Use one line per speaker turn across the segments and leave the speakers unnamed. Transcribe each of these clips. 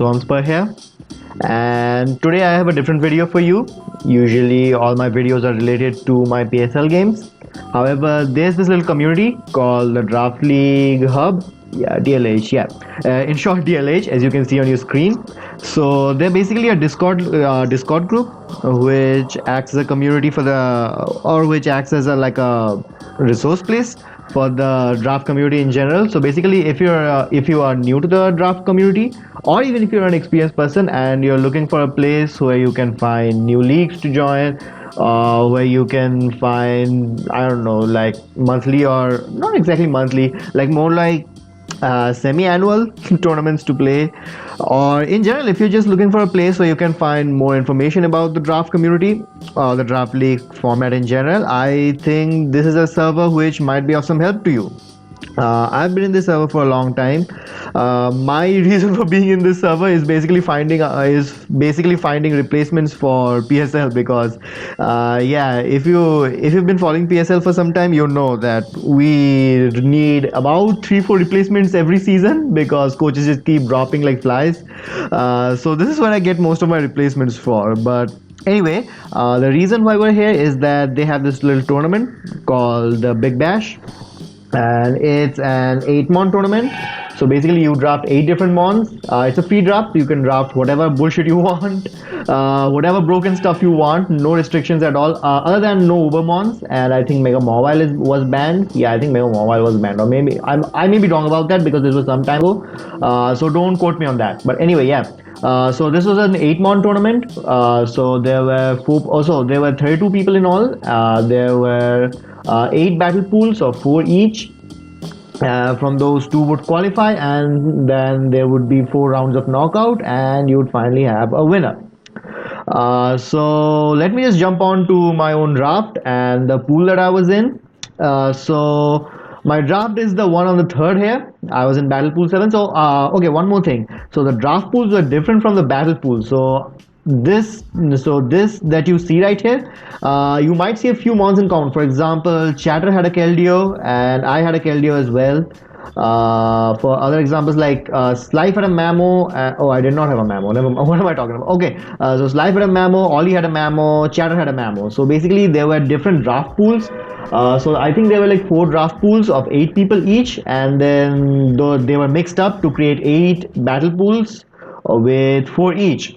Spur here, and today I have a different video for you. Usually all my videos are related to my PSL games. However, there's this little community called the Draft League Hub. Yeah, DLH. Yeah, in short, DLH, as you can see on your screen. So they're basically a Discord group, which acts as a community for which acts as a resource place for the draft community in general. So basically, if you are new to the draft community, or even if you're an experienced person and you're looking for a place where you can find new leagues to join, where you can find, I don't know, like monthly, or not exactly monthly, like more like semi-annual tournaments to play, or in general, if you're just looking for a place where you can find more information about the draft community or the draft league format in general, I think this is a server which might be of some help to you. I've been in this server for a long time. My reason for being in this server is basically finding replacements for PSL, because yeah, if you've been following PSL for some time, you know that we need about 3-4 replacements every season because coaches just keep dropping like flies. So this is where I get most of my replacements for. But anyway, the reason why we're here is that they have this little tournament called the Big Bash, and it's an 8 mon tournament. So basically you draft 8 different mons. It's a free draft. You can draft whatever bullshit you want, whatever broken stuff you want, no restrictions at all, other than no uber mons. And I think Mega Mobile was banned. Yeah, I think Mega Mobile was banned, or maybe I may be wrong about that because this was some time ago, so don't quote me on that. But anyway, yeah, so this was an 8 mon tournament. So there were there were 32 people in all. There were 8 battle pools of 4 each. From those 2 would qualify, and then there would be 4 rounds of knockout, and you would finally have a winner. So let me just jump on to my own draft and the pool that I was in. So my draft is the one on the third here. I was in battle pool 7. So okay, one more thing. So the draft pools were different from the battle pool. So this that you see right here, you might see a few mons in common. For example, Chatter had a Keldeo and I had a Keldeo as well. For other examples, like Slife had a Mamo. Oh, I did not have a Mamo. Never, what am I talking about? Okay, so Slife had a Mamo, Ollie had a Mamo, Chatter had a Mamo. So basically, there were different draft pools. So I think there were like 4 draft pools of 8 people each, and then they were mixed up to create 8 battle pools with 4 each.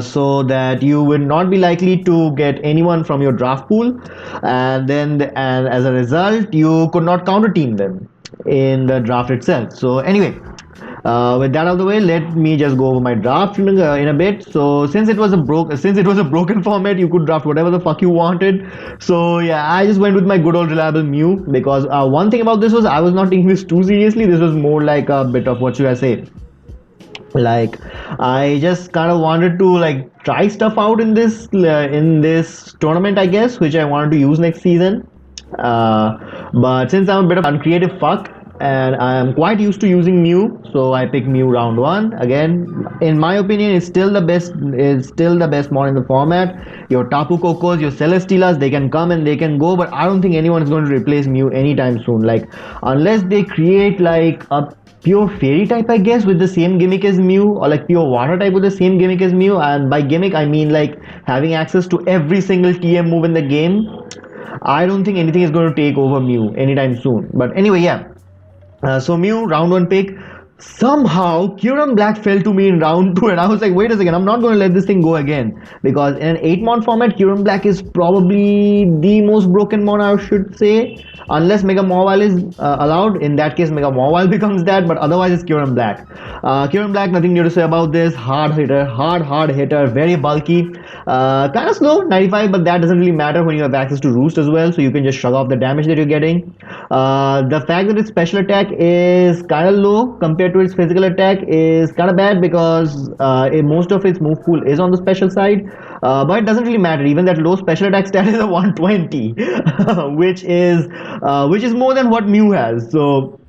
So that you would not be likely to get anyone from your draft pool, and as a result you could not counter team them in the draft itself. So anyway, with that out of the way, let me just go over my draft in a bit. So since it was a broken format, you could draft whatever the fuck you wanted. So yeah, I just went with my good old reliable Mew, because one thing about this was I was not taking this too seriously. This was more like a bit of, what should I say, like, I just kind of wanted to like try stuff out in this tournament, I guess, which I wanted to use next season. But since I'm a bit of uncreative fuck and I am quite used to using Mew, so I picked Mew round 1. Again, in my opinion, it's still the best mod in the format. Your Tapu Kokos, your Celesteelas, they can come and they can go, but I don't think anyone is going to replace Mew anytime soon. Like, unless they create like a pure fairy type, I guess, with the same gimmick as Mew, or like pure water type with the same gimmick as Mew. And by gimmick, I mean like having access to every single TM move in the game. I don't think anything is going to take over Mew anytime soon. But anyway, yeah. So Mew, round 1 pick. Somehow, Kyurem Black fell to me in round 2, and I was like, wait a second, I'm not going to let this thing go again. Because in an 8-mon format, Kyurem Black is probably the most broken mon, I should say. Unless Mega Mobile is allowed. In that case, Mega Mobile becomes that, but otherwise it's Kyurem Black. Kyurem Black, nothing new to say about this. Hard hitter, very bulky. Kind of slow, 95, but that doesn't really matter when you have access to Roost as well, so you can just shrug off the damage that you're getting. The fact that its special attack is kind of low compared to its physical attack is kind of bad, because most of its move pool is on the special side. But it doesn't really matter. Even that low special attack stat is a 120, which is more than what Mew has. So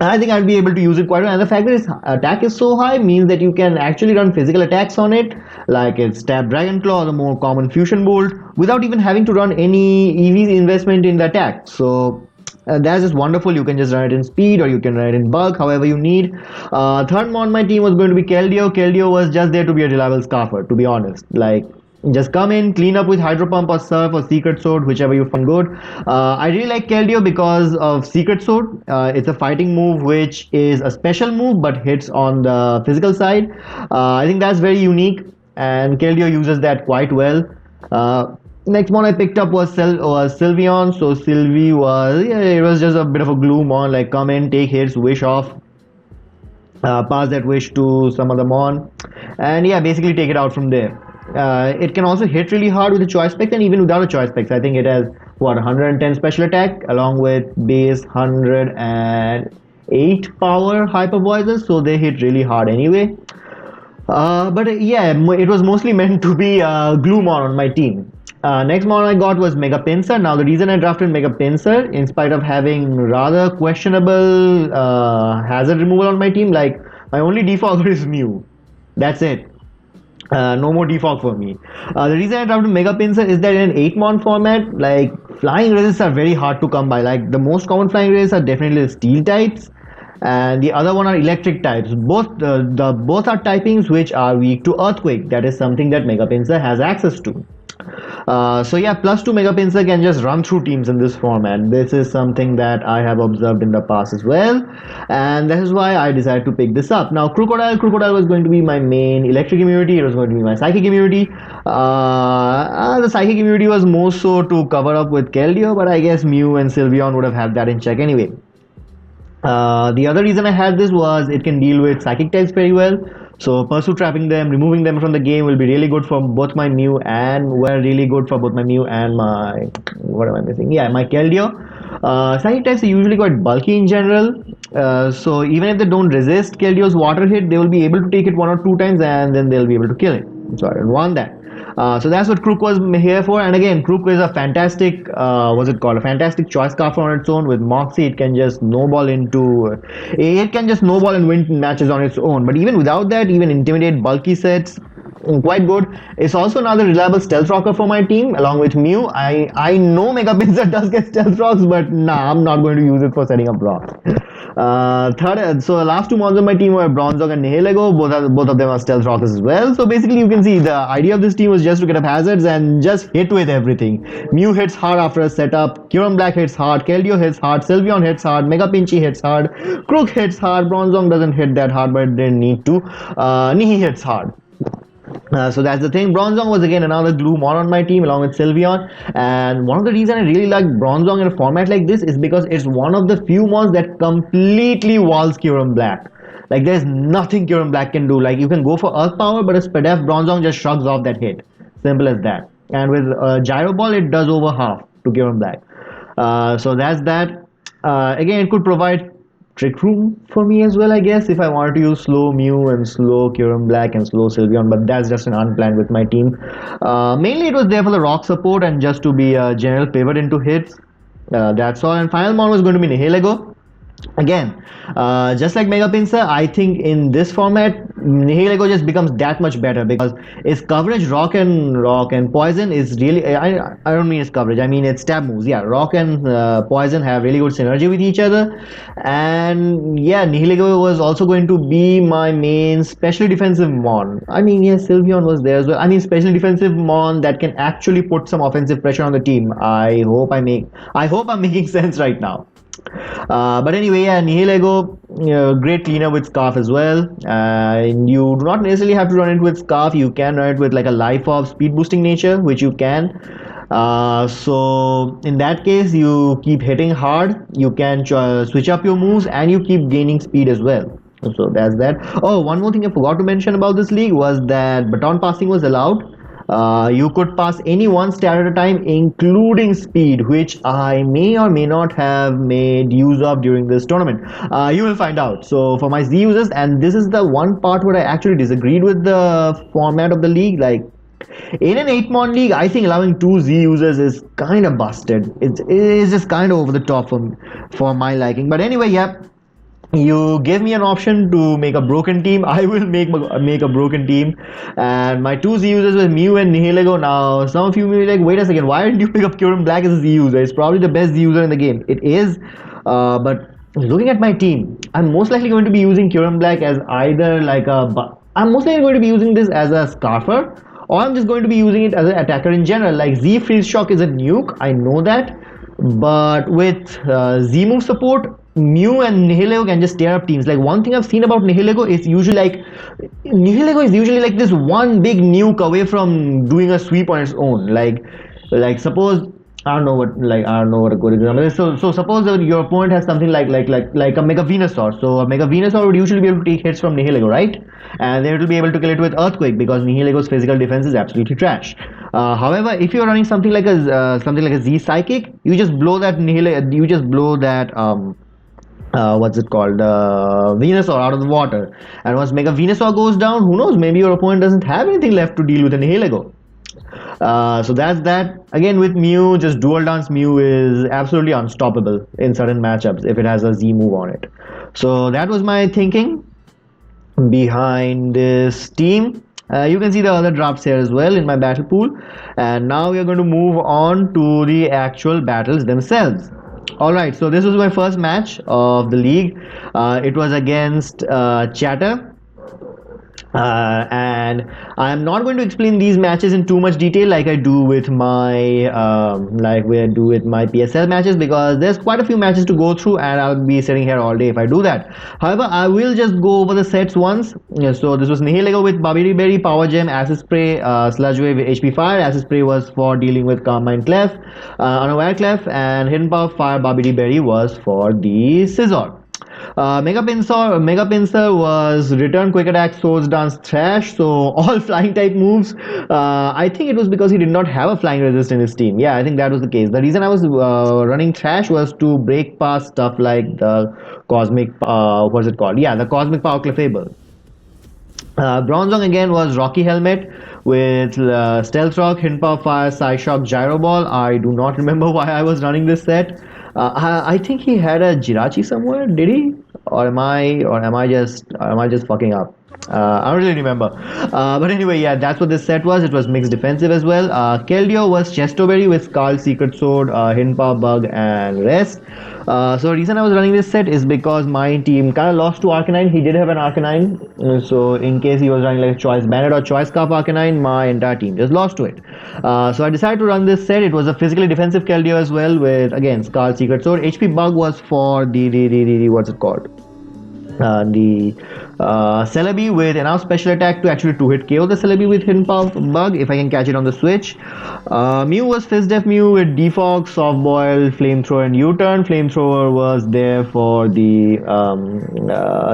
I think I'll be able to use it quite well. And the fact that its attack is so high means that you can actually run physical attacks on it, like its Stab Dragon Claw or the more common Fusion Bolt, without even having to run any EV investment in the attack. So That's just wonderful. You can just run it in speed or you can run it in bulk, however you need. Third mon on my team was going to be Keldeo. Keldeo was just there to be a reliable scarfer, to be honest. Like, just come in, clean up with Hydro Pump or Surf or Secret Sword, whichever you find good. I really like Keldeo because of Secret Sword. It's a fighting move which is a special move but hits on the physical side. I think that's very unique, and Keldeo uses that quite well. Next one I picked up was Sylveon. So Sylvie was, yeah, it was just a bit of a glue mon, like come in, take hits, wish off, pass that wish to some other mon, and yeah, basically take it out from there. It can also hit really hard with a choice spec, and even without a choice spec. I think it has what 110 special attack along with base 108 power hyper voices, so they hit really hard anyway. But yeah, it was mostly meant to be Gloomon on my team. Next mon I got was Mega Pinsir. Now the reason I drafted Mega Pinsir, in spite of having rather questionable hazard removal on my team, like my only defogger is Mew. That's it. No more defog for me. The reason I drafted Mega Pinsir is that in an 8 mon format, like flying resists are very hard to come by. Like the most common flying resists are definitely the steel types, and the other one are electric types. Both both are typings which are weak to earthquake. That is something that Mega Pinsir has access to. So yeah, +2 Mega Pinsir can just run through teams in this format. This is something that I have observed in the past as well, and that is why I decided to pick this up. Now Crocodile was going to be my main electric immunity. It was going to be my psychic immunity. The psychic immunity was more so to cover up with Keldeo, but I guess Mew and Sylveon would have had that in check anyway. The other reason I had this was it can deal with psychic types very well. So pursue trapping them, removing them from the game will be really good for both my Mew and were really good for both my Mew and my, what am I missing? Yeah, my Keldeo. Psychic types are usually quite bulky in general. So even if they don't resist Keldeo's water hit, they will be able to take it 1 or 2 times and then they'll be able to kill it. So I don't want that. So that's what Crook was here for. And again, Crook is a fantastic, what's it called? A fantastic choice scarf on its own. With Moxie, it can just snowball and win matches on its own. But even without that, even intimidate bulky sets, quite good. It's also another reliable stealth rocker for my team along with Mew. I know Mega Pinsir does get stealth rocks, but nah, I'm not going to use it for setting up rocks. So the last 2 mons on my team were Bronzong and Nihilego. Both of them are stealth rockers as well. So basically, you can see the idea of this team was just to get up hazards and just hit with everything. Mew hits hard after a setup. Kyurem Black hits hard. Keldeo hits hard. Sylveon hits hard. Mega Pinchy hits hard. Crook hits hard. Bronzong doesn't hit that hard, but it didn't need to. Nihi hits hard. So that's the thing. Bronzong was again another glue mon on my team along with Sylveon, and one of the reasons I really like Bronzong in a format like this is because it's one of the few mons that completely walls Kyurem Black. Like there's nothing Kyurem Black can do. Like you can go for Earth Power, but a Spadef Bronzong just shrugs off that hit. Simple as that. And with Gyro Ball, it does over half to Kyurem Black. So that's that. Again, it could provide trick room for me as well, I guess, if I wanted to use slow Mew and slow Kyurem Black and slow Sylveon, but that's just an unplanned with my team. Mainly it was there for the rock support and just to be a general pivot into hits. That's all. And final mon was going to be Nihilego. Again, just like Mega Pinsir, I think in this format, Nihilego just becomes that much better because its coverage, rock and poison is really, I don't mean its coverage, I mean its stab moves. Yeah, rock and poison have really good synergy with each other. And yeah, Nihilego was also going to be my main specially defensive mon. I mean, yes, Sylveon was there as well. I mean, special defensive mon that can actually put some offensive pressure on the team. I hope I'm making sense right now. But anyway, yeah, Nihilego, great cleaner with Scarf as well. And you do not necessarily have to run it with Scarf. You can run it with like a life of speed boosting nature, which you can. So in that case, you keep hitting hard. You can switch up your moves, and you keep gaining speed as well. So that's that. Oh, one more thing I forgot to mention about this league was that baton passing was allowed. You could pass any 1 star at a time, including speed, which I may or may not have made use of during this tournament. You will find out. So for my Z users, and this is the one part where I actually disagreed with the format of the league. Like in an 8 mon league, I think allowing 2 Z users is kind of busted. It's just kind of over the top for my liking. But anyway, yeah. You give me an option to make a broken team. I will make a broken team, and my two Z users were Mew and Nihilego. Now, some of you may be like, wait a second, why didn't you pick up Kyurem Black as a Z user? It's probably the best Z user in the game. It is, but looking at my team, I'm most likely going to be using Kyurem Black as either like I'm most likely going to be using this as a Scarfer, or I'm just going to be using it as an attacker in general. Like Z Freeze Shock is a nuke, I know that, but with Z move support, Mew and Nihilego can just tear up teams. Like one thing I've seen about Nihilego is usually like Nihilego is usually like this one big nuke away from doing a sweep on its own. Like suppose I don't know what a good example is. So suppose that your opponent has something like a Mega Venusaur. So a Mega Venusaur would usually be able to take hits from Nihilego, right? And they will be able to kill it with Earthquake because Nihilego's physical defense is absolutely trash. However, if you're running something like a Z Psychic, you just blow that Nihilego, you just blow that what's it called, Venusaur out of the water. And once Mega Venusaur goes down, who knows, maybe your opponent doesn't have anything left to deal with a Nihilego. So that's that. Again, with Mew, just dual dance Mew is absolutely unstoppable in certain matchups if it has a Z move on it. So that was my thinking behind this team. You can see the other drafts here as well in my battle pool. And now we are going to move on to the actual battles themselves. Alright, so this was my first match of the league. It was against Chatter. And I am not going to explain these matches in too much detail like I do with my PSL matches, because there's quite a few matches to go through and I'll be sitting here all day if I do that. However, I will just go over the sets once. So this was Nihilego with Babidi Berry, Power Gem, Acid Spray, Sludge Wave, HP Fire. Acid Spray was for dealing with Calm Mind Clef, Unaware Clef, and Hidden Power Fire Babidi Berry was for the Scizor. Mega Pinsir was Return, Quick Attack, Swords Dance, Thrash. So all flying type moves. I think it was because he did not have a flying resist in his team. Yeah, I think that was the case. The reason I was running Thrash was to break past stuff like the Cosmic, what's it called? Yeah, the Cosmic Power Clefable. Bronzong again was Rocky Helmet with Stealth Rock, Hidden Power Fire, Psyshock, Gyro Ball. I do not remember why I was running this set. I think he had a Jirachi somewhere, did he? Or am I just fucking up? I don't really remember. But anyway, yeah, that's what this set was. It was mixed defensive as well. Keldeo was Chestoberry with Skull, Secret Sword, Hidden Power Bug, and rest. So the reason I was running this set is because my team kind of lost to Arcanine. He did have an Arcanine. So in case he was running like Choice Bandit or Choice Scarf Arcanine, my entire team just lost to it. So I decided to run this set. It was a physically defensive Keldeo as well with, again, Skull, Secret Sword. HP Bug was for the what's it called? The Celebi with enough special attack to actually 2-hit KO the Celebi with Hidden Power Bug if I can catch it on the switch. Mew was Fizdef Mew with Defog, Soft Boil, Flamethrower, and U-Turn. Flamethrower was there for the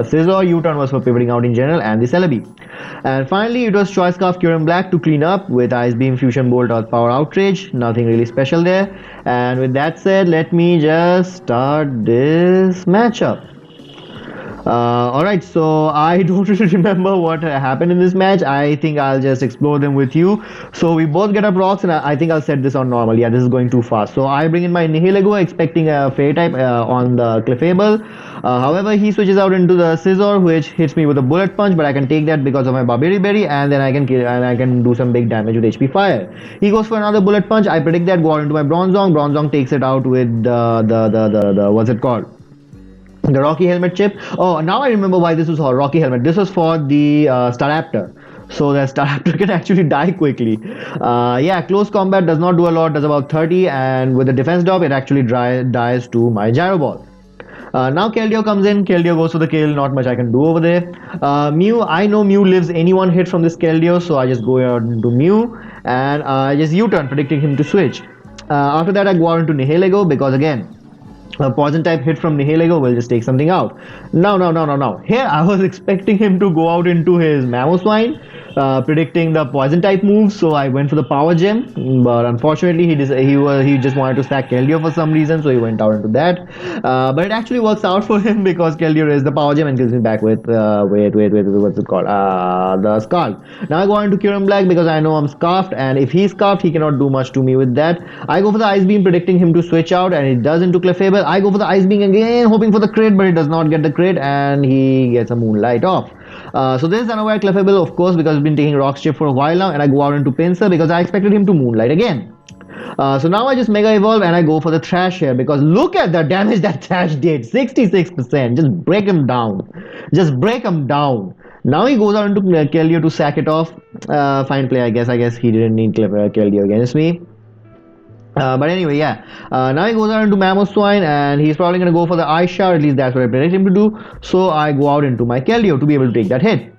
Scizor, U-Turn was for pivoting out in general, and the Celebi. And finally, it was Choice Scarf, Kyurem Black to clean up with Ice Beam, Fusion Bolt, Earth Power, Outrage. Nothing really special there. And with that said, let me just start this matchup. Alright, so I don't really remember what happened in this match. I think I'll just explore them with you. So we both get up rocks, and I think I'll set this on normal. Yeah, this is going too fast. So I bring in my Nihilego expecting a Fairy type on the Clefable. However, he switches out into the Scizor, which hits me with a Bullet Punch, but I can take that because of my Babidi Berry, and then I can do some big damage with HP Fire. He goes for another Bullet Punch. I predict that, go out into my Bronzong. Bronzong takes it out with the what's it called? The Rocky Helmet chip. Oh, now I remember why this was for Rocky Helmet. This was for the Staraptor. So the Staraptor can actually die quickly. Yeah, close combat does not do a lot, does about 30, and with the defense drop, it actually dies to my Gyro Ball. Now Keldeo comes in. Keldeo goes for the kill. Not much I can do over there. Mew, I know Mew lives any one hit from this Keldeo, so I just go out into Mew, and I just U-turn, predicting him to switch. After that, I go out into Nihilego because again, a poison type hit from Nihilego will just take something out. No. Here I was expecting him to go out into his Mamoswine. predicting the poison type moves. So I went for the power gem, but unfortunately he just wanted to sack Keldeo for some reason, so he went out into that. But it actually works out for him because Keldeo is the power gem and kills me back with what's it called? The Scald. Now I go into Kyurem Black because I know I'm scarfed, and if he's scarfed, he cannot do much to me with that. I go for the Ice Beam, predicting him to switch out, and it does into Clefable. I go for the Ice Beam again, hoping for the crit, but it does not get the crit, and he gets a Moonlight off. So this is unaware Clefable, of course, because I've been taking Rock Chip for a while now, and I go out into Pinsir because I expected him to Moonlight again. So now I just Mega Evolve and I go for the Thrash here because look at the damage that Thrash did, 66%. Just break him down. Just break him down. Now he goes out into Keldeo to sack it off. Fine play, I guess. I guess he didn't need Keldeo against me. But anyway, yeah. Now he goes out into Mamoswine and he's probably going to go for the Ice Shower. At least that's what I predict him to do. So I go out into my Keldeo to be able to take that hit.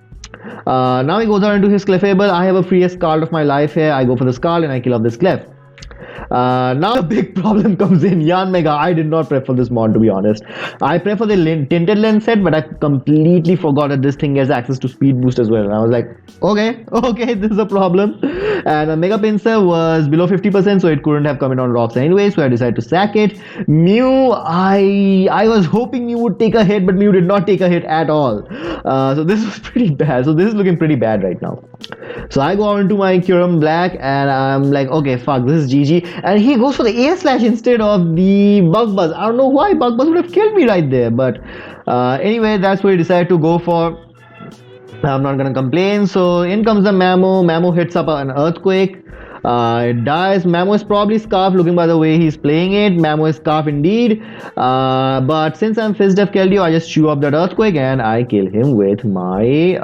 Now he goes out into his Clefable. I have a freest Scald of my life here. I go for the Scald and I kill off this Clef. Now a big problem comes in. Yanmega, I did not prep for this mod, to be honest. I prep for the tinted lens set, but I completely forgot that this thing has access to speed boost as well. And I was like, okay, this is a problem. And a Mega Pinsir was below 50%, so it couldn't have come in on rocks anyway, so I decided to sack it. Mew, I was hoping Mew would take a hit, but Mew did not take a hit at all. So this was pretty bad. So this is looking pretty bad right now. So I go out into my Kyurem Black and I'm like, okay, fuck, this is GG. And he goes for the Air Slash instead of the Bug Buzz. I don't know why Bug Buzz would have killed me right there. But anyway, that's what he decided to go for. I'm not gonna complain. So in comes the Mamo. Mamo hits up an Earthquake. It dies. Mamo is probably scarfed, looking by the way he's playing it. Mamo is scarfed indeed. But since I'm Fizdef Keldeo, I just chew up that Earthquake and I kill him with my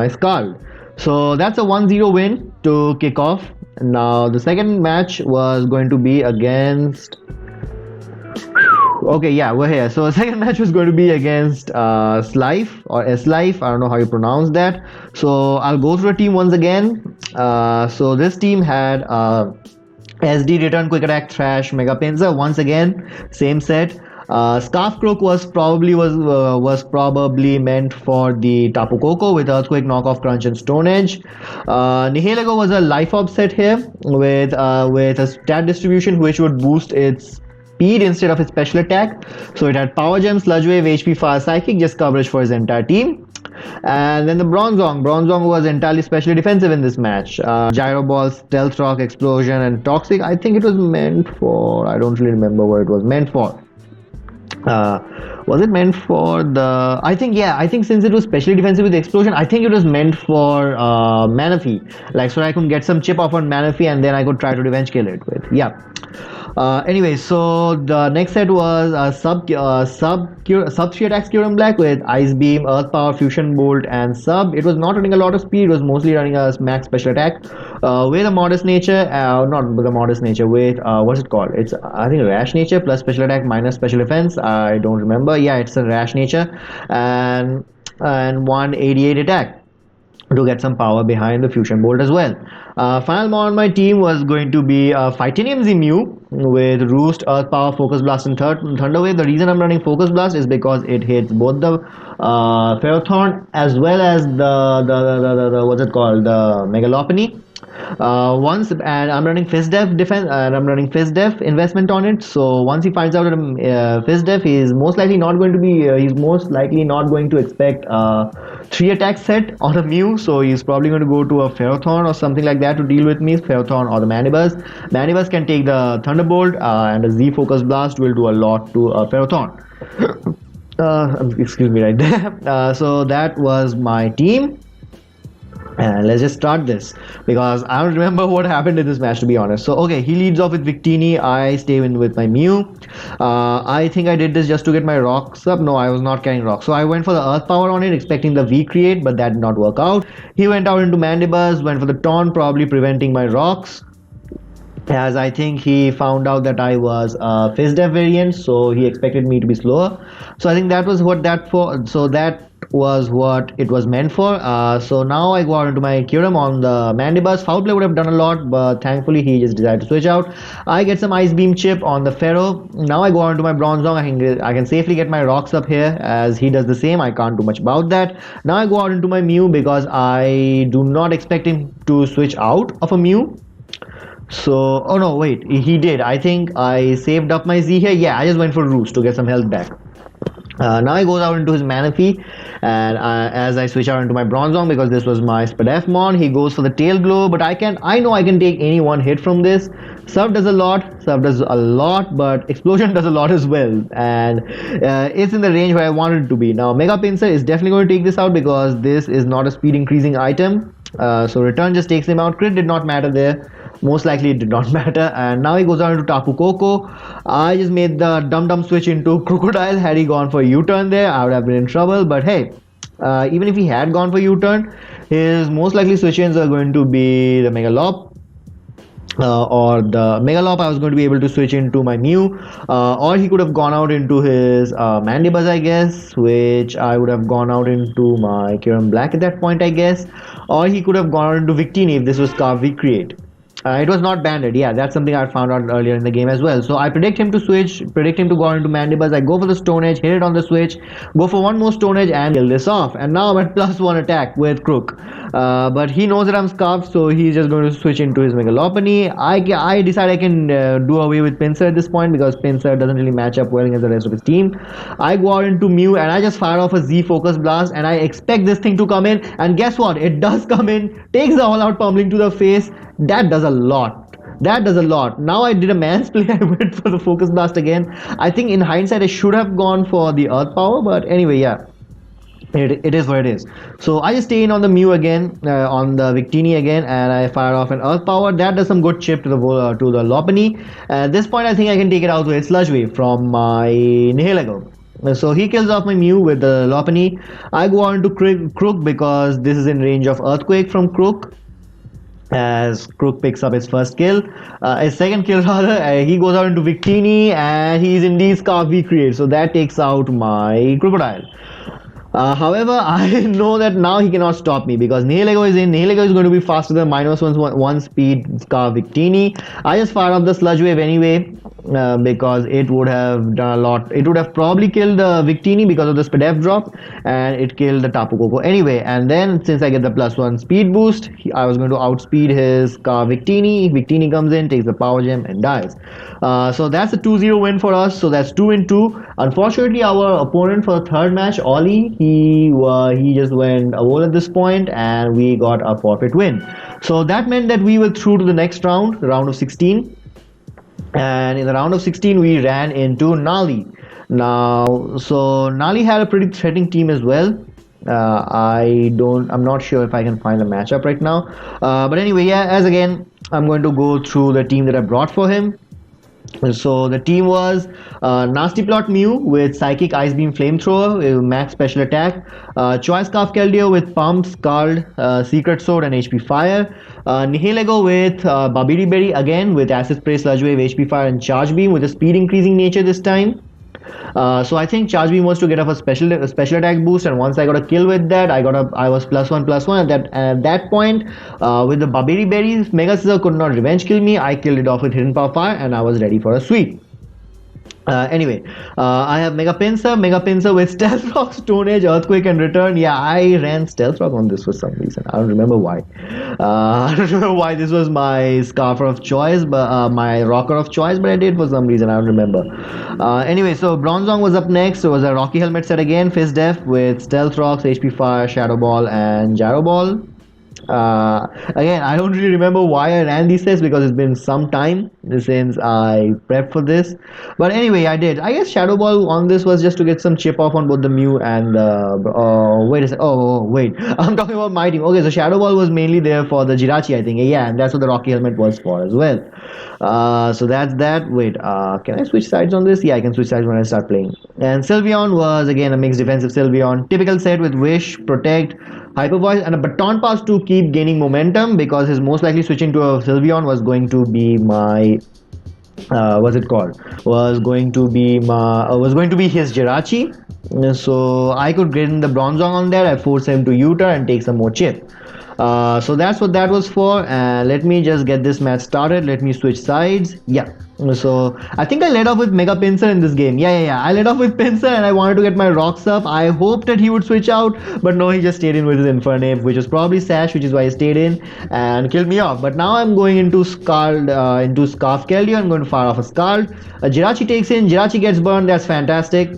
Scald. So that's a 1-0 win to kick off. Now the second match was going to be against. Okay, yeah, we're here. So the second match was going to be against Slife or S-Life. I don't know how you pronounce that. So I'll go through the team once again. So this team had SD Return Quick Attack Thrash Mega Pinsir once again, same set. Scarf Croak was probably meant for the Tapu Koko with Earthquake, Knockoff, Crunch, and Stone Edge. Nihilego was a Life Orb set here with a stat distribution which would boost its speed instead of its special attack. So it had Power Gem, Sludge Wave, HP, Fire, Psychic, just coverage for his entire team. And then the Bronzong. Bronzong was entirely specially defensive in this match. Gyro Ball, Stealth Rock, Explosion, and Toxic. I think it was meant for. I don't really remember what it was meant for. Was it meant for the? I think since it was specially defensive with Explosion, I think it was meant for Manaphy. Like, so I could get some chip off on Manaphy and then I could try to revenge kill it with. Yeah. Anyway, so the next set was Sub 3 attacks Kyurem Black with Ice Beam, Earth Power, Fusion Bolt, and Sub. It was not running a lot of speed, it was mostly running a max special attack with a modest nature, not with a modest nature, with what's it called? It's I think Rash Nature plus special attack minus special defense. I don't remember. Yeah, it's a Rash Nature and 188 attack to get some power behind the Fusion Bolt as well. Final mod on my team was going to be Fightinium Mew with Roost, Earth Power, Focus Blast, and Thunder Wave. The reason I'm running Focus Blast is because it hits both the Ferrothorn as well as the what's it called, the Megalopony. And I'm running Fizdef defense and I'm running Fizdef investment on it. So once he finds out that I'm Fizdef, he's most likely not going to expect 3 attack set on a Mew. So he's probably going to go to a Ferrothorn or something like that to deal with me. Ferrothorn or the Manibus. Manibus can take the Thunderbolt and a Z Focus Blast will do a lot to Ferrothorn. Excuse me right there. So that was my team. And let's just start this because I don't remember what happened in this match, to be honest. So okay, he leads off with Victini. I stay in with my Mew. I think I did this just to get my rocks up. No, I was not carrying rocks. So I went for the Earth Power on it, expecting the V Create, but that did not work out. He went out into Mandibuzz, went for the Taunt, probably preventing my rocks, as I think he found out that I was a Fizdef variant, so he expected me to be slower. So I think that was what that for. So that was what it was meant for. So now I go out into my Kyurem on the Mandibus. Foul play would have done a lot, but thankfully he just decided to switch out. I get some Ice Beam chip on the Pharaoh. Now I go on to my Bronzong. I can safely get my rocks up here as he does the same. I can't do much about that. Now I go out into my Mew because I do not expect him to switch out of a Mew. So, oh no, wait, he did. I think I saved up my Z here. Yeah, I just went for Roost to get some health back. Now he goes out into his Manaphy, and as I switch out into my Bronzong because this was my Spadefmon, he goes for the Tail Glow, but I know I can take any one hit from this. Surf does a lot, but Explosion does a lot as well, and it's in the range where I wanted it to be. Now Mega Pinsir is definitely going to take this out because this is not a speed increasing item, so Return just takes him out. Crit did not matter there. Most likely it did not matter, and now he goes on into Tapu Koko. I just made the dumb switch into Crocodile. Had he gone for U-turn there, I would have been in trouble, but hey, even if he had gone for U-turn, his most likely switch-ins are going to be the Megalop, or the Megalop I was going to be able to switch into my Mew, or he could have gone out into his Mandibuzz, I guess, which I would have gone out into my Kyurem Black at that point, I guess, or he could have gone out into Victini if this was Scarf Recreate. It was not banded. Yeah, that's something I found out earlier in the game as well. So I predict him to switch, predict him to go into Mandibuzz. I go for the Stone Edge, hit it on the switch, go for one more Stone Edge and kill this off. And now I'm at +1 attack with Crook. But he knows that I'm Scarfed, so he's just going to switch into his Mega Lopunny. I decide I can do away with Pinsir at this point because Pinsir doesn't really match up well against the rest of his team. I go out into Mew and I just fire off a Z Focus Blast and I expect this thing to come in. And guess what? It does come in, takes the all-out pummeling to the face. That does a lot. That does a lot. Now I did a man's play. I went for the Focus Blast again. I think in hindsight I should have gone for the Earth Power, but anyway, yeah. It is what it is. So I just stay in on the Mew again, on the Victini again, and I fire off an Earth Power. That does some good chip to the Lopunny. At this point, I think I can take it out with Sludge Wave from my Nihilego. So he kills off my Mew with the Lopunny. I go on to Crook because this is in range of Earthquake from Crook. As Crook picks up his first kill, his second kill rather, he goes out into Victini and he's indeed Scarf Recreate, so that takes out my Crocodile. However, I know that now he cannot stop me because Nihilego is in. Nihilego is going to be faster than -1 speed Scar Victini. I just fire off the Sludge Wave anyway because it would have done a lot. It would have probably killed the Victini because of the Spadef drop, and it killed the Tapu Koko anyway. And then since I get the +1 speed boost, I was going to outspeed his Scar Victini. Victini comes in, takes the Power Gem, and dies. So that's a 2-0 win for us. So that's 2-2. Unfortunately, our opponent for the third match, Ollie, he just went a wall at this point, and we got a forfeit win. So that meant that we were through to the next round, the round of 16. And in the round of 16, we ran into Nali. Now, so Nali had a pretty threatening team as well. I'm not sure if I can find a matchup right now. But anyway, yeah, as again, I'm going to go through the team that I brought for him. So the team was Nasty Plot Mew with Psychic Ice Beam Flamethrower with max special attack, Choice Scarf Keldeo with Pump, Scald, Secret Sword and HP Fire, Nihilego with Babidi Berry again with Acid Spray, Sludge Wave, HP Fire and Charge Beam with a speed increasing nature this time. So I think Charge Beam was to get off a special attack boost, and once I got a kill with that, I was +1 at that point. With the Babidi Berries, Mega Scissor could not revenge kill me. I killed it off with Hidden Power Fire, and I was ready for a sweep. Anyway, I have Mega Pinsir with Stealth Rock, Stone Edge, Earthquake and Return. Yeah, I ran Stealth Rock on this for some reason. I don't remember why. I don't remember why this was my Scarfer of choice, but my Rocker of choice, but I did for some reason. I don't remember. Anyway, so Bronzong was up next. So it was a Rocky Helmet set again, Fist Def with Stealth Rocks, HP Fire, Shadow Ball and Gyro Ball. Again, I don't really remember why I ran these sets because it's been some time since I prepped for this. But anyway, I did. I guess Shadow Ball on this was just to get some chip off on both the Mew and wait a second. Oh, wait. I'm talking about my team. Okay, so Shadow Ball was mainly there for the Jirachi, I think. Yeah, and that's what the Rocky Helmet was for as well. So that's that. Wait, can I switch sides on this? Yeah, I can switch sides when I start playing. And Sylveon was again a mixed defensive Sylveon. Typical set with Wish, Protect, Hyper Voice and a Baton Pass to keep gaining momentum because his most likely switching to a Sylveon was going to be my what's it called? Was going to be his Jirachi. So I could get in the Bronzong on there. I force him to U-turn and take some more chip. So that's what that was for. And let me just get this match started. Let me switch sides. Yeah. So I think I led off with Mega Pinsir in this game. Yeah. I led off with Pinsir and I wanted to get my rocks up. I hoped that he would switch out, but no, he just stayed in with his Infernape, which was probably Sash, which is why he stayed in and killed me off. But now I'm going into into Scarf Keldeo. I'm going to fire off a Scald. Jirachi takes in. Jirachi gets burned. That's fantastic.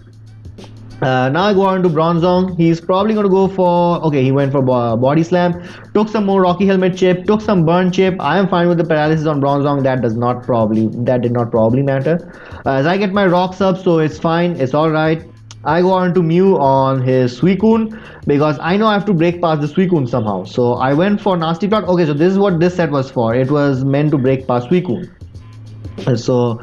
Now I go on to Bronzong. He's probably going to go for. Okay, he went for Body Slam. Took some more Rocky Helmet chip. Took some Burn chip. I am fine with the paralysis on Bronzong. That did not probably matter. As I get my rocks up, so it's fine. It's all right. I go on to Mew on his Suicune because I know I have to break past the Suicune somehow. So I went for Nasty Plot. Okay, so this is what this set was for. It was meant to break past Suicune. So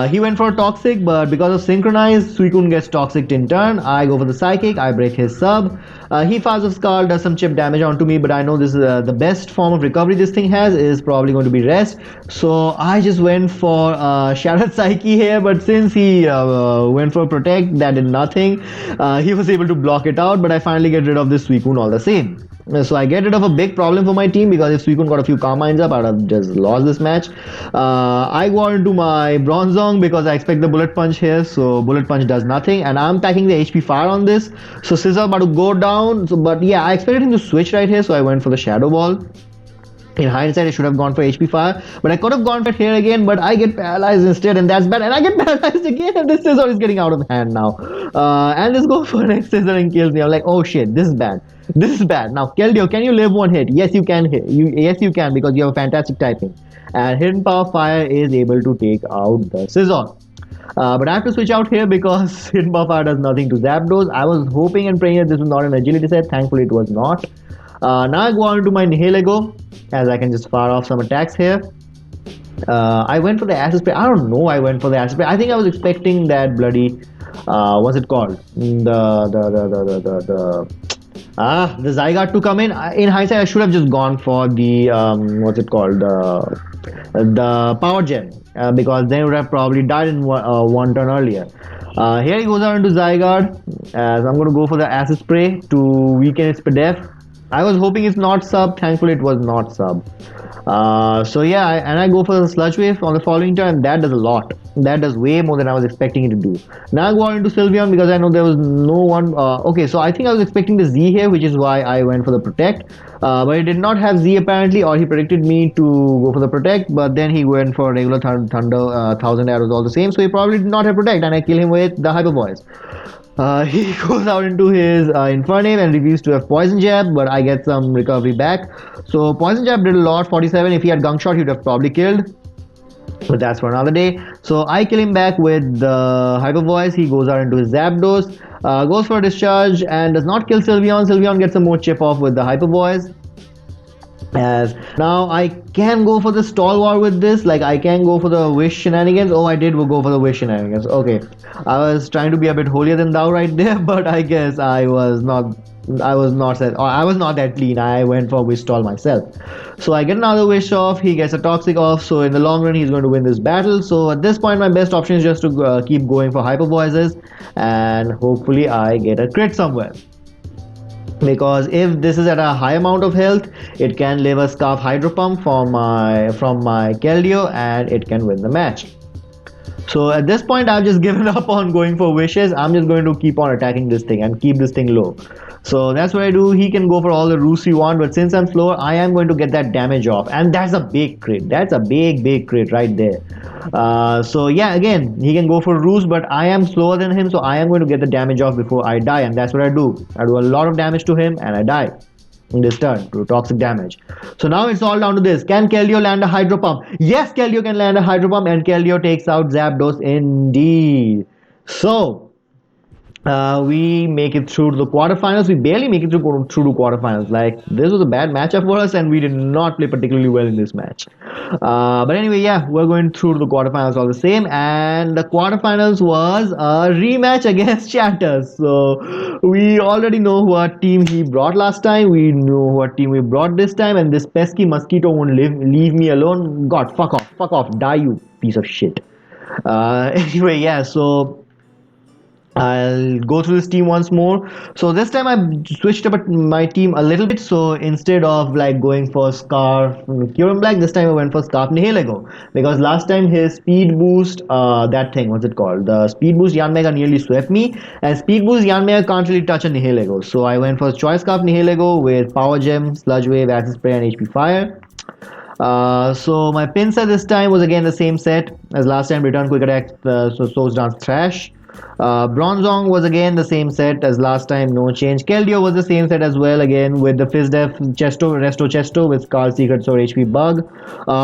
he went for Toxic, but because of Synchronize, Suicune gets Toxic in turn. I go for the Psychic, I break his sub. He fires of Skull, does some chip damage onto me, but I know this is the best form of recovery this thing has is probably going to be Rest. So I just went for Shattered Psyche here, but since he went for Protect, that did nothing. He was able to block it out, but I finally get rid of this Suicune all the same. So I get rid of a big problem for my team because if Suicune got a few Carmines up, I would have just lost this match. I go on to my Bronzong because I expect the Bullet Punch here, so Bullet Punch does nothing, and I'm packing the HP Fire on this. So Scissor about to go down, but yeah, I expected him to switch right here, so I went for the Shadow Ball. In hindsight, I should have gone for HP Fire, but I could have gone for it here again, but I get paralyzed instead, and that's bad. And I get paralyzed again, and this Scissor is getting out of hand now. And this goes for next Scissor and kills me. I'm like, oh shit, this is bad. This is bad. Now, Keldeo, can you live one hit? Yes, you can hit. Yes, you can because you have a fantastic typing. And Hidden Power Fire is able to take out the Scissor. But I have to switch out here because Hidden Power Fire does nothing to Zapdos. I was hoping and praying that this was not an agility set. Thankfully, it was not. Now I go on to my Nihilego as I can just fire off some attacks here. I went for the Acid Spray. I don't know. I went for the Acid Spray. I think I was expecting that bloody. What's it called? The Zygarde to come in. In hindsight, I should have just gone for the what's it called? The Power Gem because then it would have probably died in one turn earlier. Here he goes on to Zygarde as I'm going to go for the Acid Spray to weaken its Pidef. I was hoping it's not sub. Thankfully, it was not sub. So yeah, and I go for the Sludge Wave on the following turn, and that does a lot. That does way more than I was expecting it to do. Now I go on into Sylveon because I know there was no one. Okay, so I think I was expecting the Z here, which is why I went for the Protect. But it did not have Z apparently, or he predicted me to go for the Protect, but then he went for regular Thunder, 1000 arrows all the same, so he probably did not have Protect, and I kill him with the Hyper Voice. He goes out into his Infernape and reveals to have Poison Jab, but I get some recovery back. So Poison Jab did a lot, 47. If he had Gunk Shot, he would have probably killed. But that's for another day. So I kill him back with the Hyper Voice. He goes out into his Zapdos, goes for a Discharge and does not kill Sylveon. Sylveon gets some more chip off with the Hyper Voice. As now I can go for the Stall War with this, like I can go for the Wish shenanigans. Oh, I did go for the Wish shenanigans. Okay, I was trying to be a bit holier than thou right there, but I guess I was not that clean. I went for Wish Stall myself. So I get another Wish off, he gets a Toxic off, so in the long run he's going to win this battle. So at this point my best option is just to keep going for Hyper Voices and hopefully I get a crit somewhere. Because if this is at a high amount of health, it can live a Scarf Hydro Pump from my Keldeo and it can win the match. So at this point I've just given up on going for wishes. I'm just going to keep on attacking this thing and keep this thing low. So that's what I do. He can go for all the roosts he wants, but since I'm slower, I am going to get that damage off, and that's a big crit. That's a big crit right there. So yeah, again, he can go for roost, but I am slower than him, so I am going to get the damage off before I die, and that's what I do. I do a lot of damage to him, and I die in this turn to toxic damage. So now it's all down to this. Can Keldeo land a Hydro Pump? Yes, Keldeo can land a Hydro Pump, and Keldeo takes out Zapdos indeed. So we make it through to the quarterfinals. We barely make it through to quarterfinals. Like, this was a bad matchup for us and we did not play particularly well in this match. But anyway, yeah, we're going through to the quarterfinals all the same, and the quarterfinals was a rematch against Chatters. So we already know what team he brought last time, we know what team we brought this time, and this pesky mosquito won't leave me alone. God, fuck off, die you piece of shit. Anyway, yeah, so I'll go through this team once more. So this time I switched up my team a little bit. So instead of like going for Scarf Curum Black, this time I went for Scarf Nihilego because last time his speed boost, that thing, what's it called? The speed boost Yanmega nearly swept me, and speed boost Yanmega can't really touch a Nihilego. So I went for Choice Scarf Nihilego with Power Gem, Sludge Wave, Acid Spray, and HP Fire. So my pin set this time was again the same set as last time. Return Quick Attack, so Source Dance Trash. Bronzong was again the same set as last time, no change. Keldeo was the same set as well, again with the Fizdef Chesto, Resto Chesto with Scar Secret Sword HP Bug.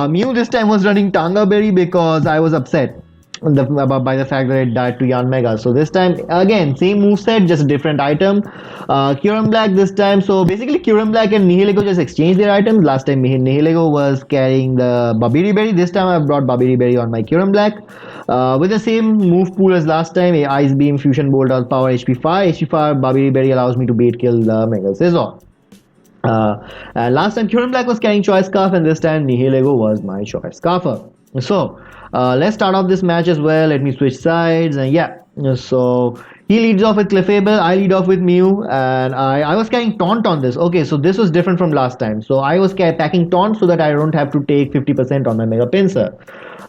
Mew this time was running Tanga Berry because I was upset by the fact that it died to Yanmega. So this time again same move set, just a different item. Kyurem Black this time. So basically Kyurem Black and Nihilego just exchanged their items. Last time Nihilego was carrying the Babiri Berry. This time I brought Babiri Berry on my Kyurem Black. With the same move pool as last time, Ice Beam, Fusion Bolt, Power HP Fire. HP Fire, Babiri Berry allows me to bait kill the Mega Scizor. And last time Kyurem Black was carrying Choice Scarf, and this time Nihilego was my Choice Scarfer. So let's start off this match as well. Let me switch sides, and yeah. So he leads off with Clefable, I lead off with Mew, and I was carrying Taunt on this. Okay, so this was different from last time. So I was packing Taunt so that I don't have to take 50% on my Mega Pinsir.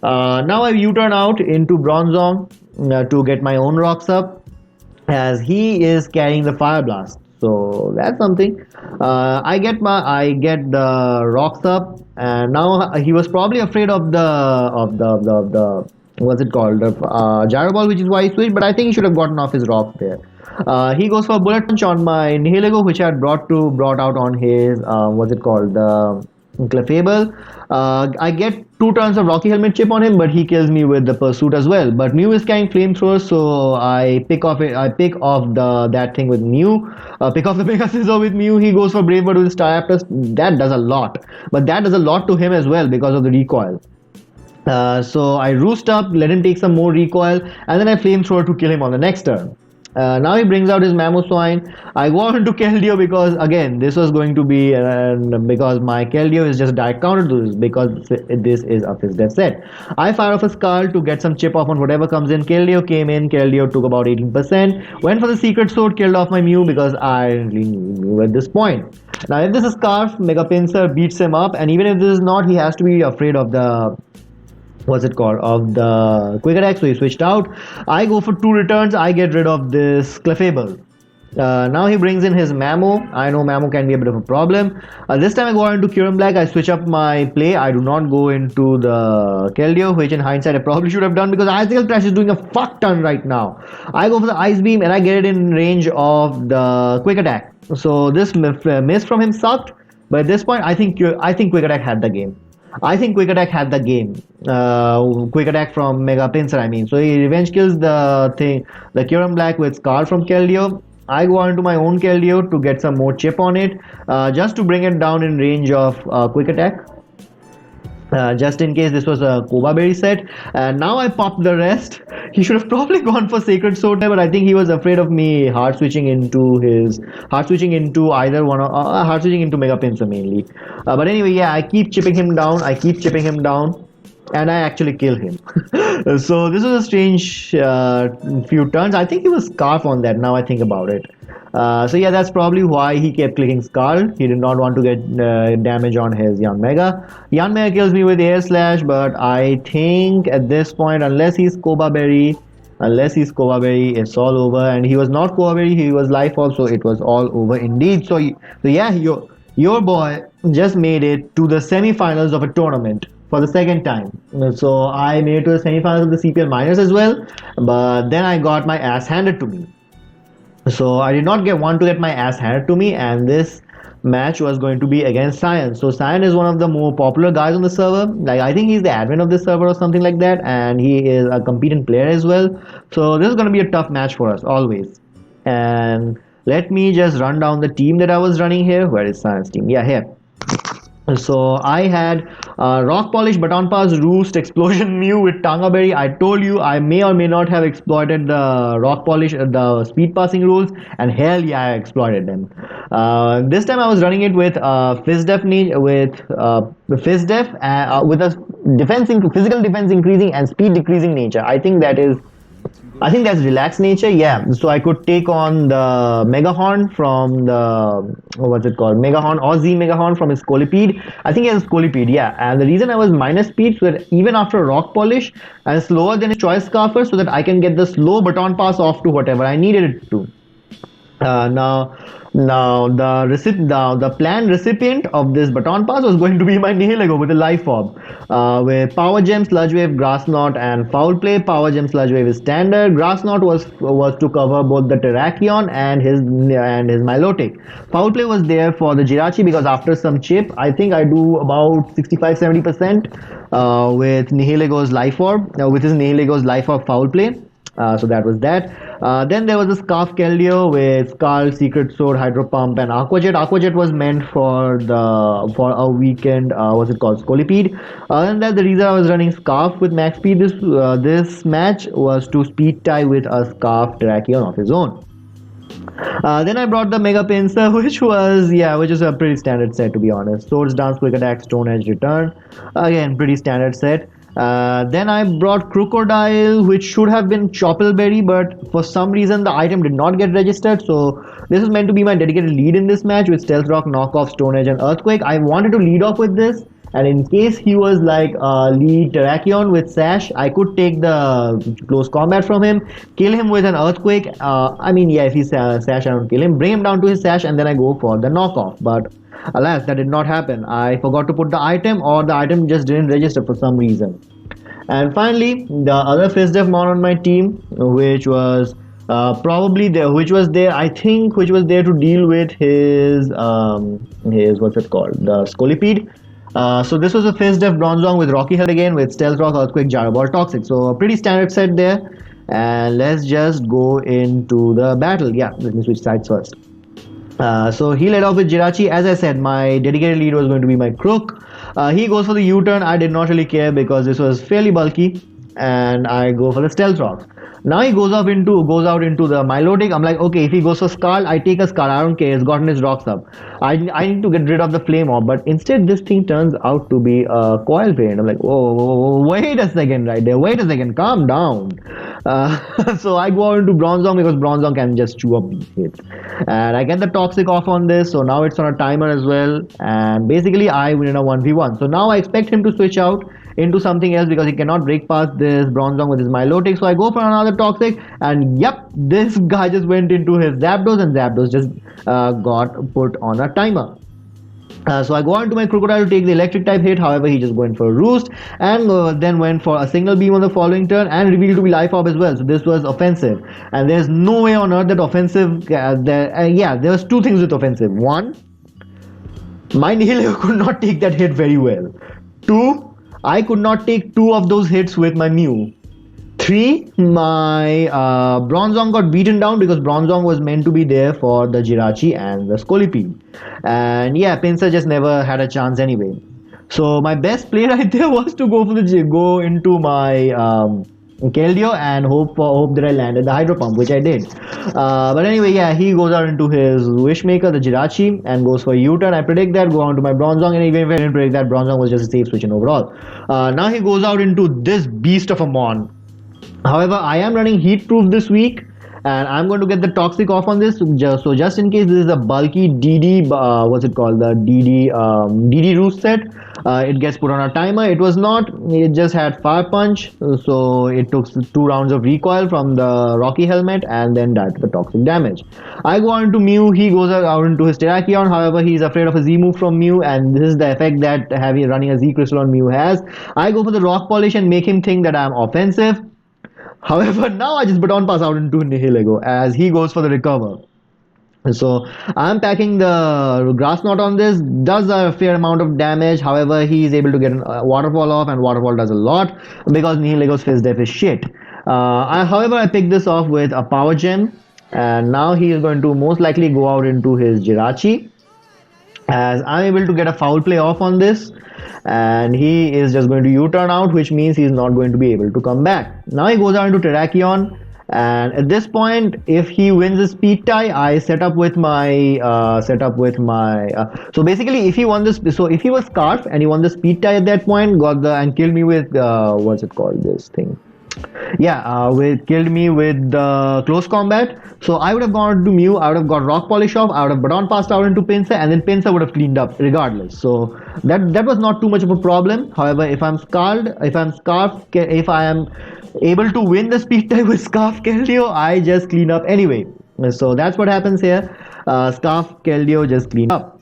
Now I U-turn out into Bronzong to get my own rocks up, as he is carrying the Fire Blast. So that's something. I get the rocks up, and now he was probably afraid of the what's it called, gyro ball, which is why he switched. But I think he should have gotten off his rock there. He goes for Bullet Punch on my Nihilego, which I had brought out on his what's it called, the Clefable. I get 2 turns of Rocky Helmet chip on him, but he kills me with the Pursuit as well. But Mew is carrying Flamethrower, so I pick off that thing with Mew. Pick off the Mega Scizor with Mew. He goes for Brave Bird with Star Aptus. That does a lot, but that does a lot to him as well because of the recoil. So I roost up, let him take some more recoil, and then I Flamethrower to kill him on the next turn. Now he brings out his Mamoswine. I go on to Keldeo because again this was going to be because my Keldeo is just direct counter to this because this is a Fizdef set. I fire off a Skull to get some chip off on whatever comes in. Keldeo came in. Keldeo took about 18%. Went for the Secret Sword, killed off my Mew because I really need Mew at this point. Now if this is Scarf, Mega Pinsir beats him up, and even if this is not, he has to be afraid of the of the Quick Attack, so he switched out. I go for 2 returns. I get rid of this Clefable. Now he brings in his Mamo. I know Mamo can be a bit of a problem. This time I go into Kyurem Black. I switch up my play. I do not go into the Keldeo, which in hindsight I probably should have done because Icicle Trash is doing a fuck ton right now. I go for the Ice Beam and I get it in range of the Quick Attack. So this miss from him sucked. But at this point, I think Quick Attack had the game. Quick Attack from Mega Pinsir, I mean. So he revenge kills the Kyurem Black with Scar from Keldeo. I go on to my own Keldeo to get some more chip on it, just to bring it down in range of Quick Attack. Just in case this was a Koba Berry set. And now I popped the rest. He should have probably gone for Sacred Sword there, but I think he was afraid of me hard switching into either one, hard switching into Mega Pinsir mainly. But anyway, yeah, I keep chipping him down. And I actually kill him. So this was a strange few turns. I think he was Scarf on that, now I think about it. So yeah, that's probably why he kept clicking Scarf. He did not want to get damage on his Yanmega. Yanmega kills me with Air Slash, but I think at this point, unless he's Koba Berry, it's all over. And he was not Koba Berry, he was Life Orb, so it was all over indeed. So yeah, your boy just made it to the semi-finals of a tournament for the second time. So I made it to the semi-finals of the CPL Minors as well, but then I got my ass handed to me. So I did not want to get my ass handed to me, and this match was going to be against Cyan. So Cyan is one of the more popular guys on the server. Like, I think he's the admin of this server or something like that, and he is a competent player as well. So this is going to be a tough match for us always. And let me just run down the team that I was running here. Where is Cyan's team? Yeah, here. So I had Rock Polish, Baton Pass, Roost, Explosion, Mew with Tanga Berry. I told you I may or may not have exploited the Rock Polish, the speed passing rules, and hell yeah, I exploited them. This time I was running it with Fizdef, with a physical defense increasing and speed decreasing nature. I think that is I think that's relaxed nature. Yeah. So I could take on the Megahorn from the what's it called? Megahorn or Z Megahorn from his Scolipede. I think he has a Scolipede, yeah. And the reason I was minus speed so that even after rock polish, I'm slower than his choice scarfer so that I can get the slow baton pass off to whatever I needed it to. Now, the planned recipient of this baton pass was going to be my Nihilego with a life orb, with Power Gem, Sludge Wave, Grass Knot, and Foul Play. Power Gem, Sludge Wave is standard. Grass Knot was to cover both the Terrakion and his Milotic. Foul Play was there for the Jirachi because after some chip, I think I do about 65-70% with Nihilego's life orb, with his Nihilego's life orb Foul Play. So that was that. Then there was a Scarf Keldeo with Skull, Secret Sword, Hydro Pump, and Aquajet. Aquajet was meant for a weekend. What's it called? Scolipede. And that the reason I was running Scarf with max speed this match was to speed tie with a Scarf Terrakion of his own. Then I brought the Mega Pincer, which is a pretty standard set to be honest. Swords Dance, Quick Attack, Stone Edge, Return. Again, pretty standard set. Then I brought Crocodile, which should have been Choppleberry, but for some reason the item did not get registered. So this is meant to be my dedicated lead in this match with Stealth Rock, Knockoff, Stone Edge, and Earthquake. I wanted to lead off with this, and in case he was like lead Terrakion with Sash, I could take the close combat from him, kill him with an Earthquake. If he's Sash, I don't kill him. Bring him down to his Sash, and then I go for the knockoff. But alas, that did not happen. I forgot to put the item, or the item just didn't register for some reason. And finally, the other Fizdef mon on my team, which was which was there to deal with his what's it called, the Scolipede. So this was a Fizdef Bronzong with Rocky Head again with Stealth Rock, Earthquake, Gyro Ball, Toxic. So a pretty standard set there. And let's just go into the battle. Yeah, let me switch sides first. So he led off with Jirachi. As I said, my dedicated lead was going to be my Crook. He goes for the U-turn. I did not really care because this was fairly bulky, and I go for the Stealth Rock. Now he goes out into the Milotic. I'm like, okay, if he goes for Skull, I take a Skull. I don't care. It's gotten his rocks up. I need to get rid of the Flame Orb, but instead this thing turns out to be a Coil variant. I'm like, whoa, wait a second right there. Wait a second. Calm down. So I go out into Bronzong because Bronzong can just chew up these hits. And I get the Toxic off on this. So now it's on a timer as well. And basically I win in a 1v1. So now I expect him to switch out into something else because he cannot break past this Bronzong with his Milotic. So I go for another Toxic, and yep, this guy just went into his Zapdos, and Zapdos just got put on a timer. So I go on to my Crocodile to take the electric type hit. However, he just went for a Roost, and then went for a Signal Beam on the following turn and revealed to be Life Orb as well. So this was offensive, and there's no way on earth that offensive. There was two things with offensive. One, my Nihilego could not take that hit very well. Two, I could not take two of those hits with my Mew. 3, my Bronzong got beaten down because Bronzong was meant to be there for the Jirachi and the Scolipede. And yeah, Pinsir just never had a chance anyway. So my best play right there was to go into my Keldeo and hope that I landed the Hydro Pump, which I did. But anyway, yeah, he goes out into his Wishmaker, the Jirachi, and goes for a U-turn. I predict that, go on to my Bronzong, and even if I didn't predict that, Bronzong was just a safe switch in overall. Now he goes out into this beast of a Mon. However, I am running Heat Proof this week, and I'm going to get the Toxic off on this. So just in case this is a bulky DD, DD Roost set, it gets put on a timer. It was not. It just had Fire Punch, so it took 2 rounds of recoil from the Rocky Helmet and then died to the Toxic damage. I go on to Mew. He goes out into his Terrakion. However, he's afraid of a Z move from Mew, and this is the effect that running a Z Crystal on Mew has. I go for the Rock Polish and make him think that I'm offensive. However, now I just baton pass out into Nihilego as he goes for the recover. So I'm packing the Grass Knot on this, does a fair amount of damage. However, he is able to get a Waterfall off, and Waterfall does a lot because Nihilego's Fizdef is shit. However, I picked this off with a Power Gem, and now he is going to most likely go out into his Jirachi, as I'm able to get a Foul Play off on this, and he is just going to U-turn out, which means he's not going to be able to come back. Now he goes out into Terrakion, and at this point, if he wins a speed tie, I set up with my so basically if he won this, so if he was Scarf and he won the speed tie at that point, and killed me with what's it called, this thing, Yeah, killed me with close combat. So I would have gone to Mew, I would have got Rock Polish off, I would have Baton passed out into Pinsir, and then Pinsir would have cleaned up regardless. So that was not too much of a problem. However, if I'm Scarf, if I am able to win the speed tie with Scarf Keldeo, I just clean up anyway. So that's what happens here. Scarf Keldeo just clean up.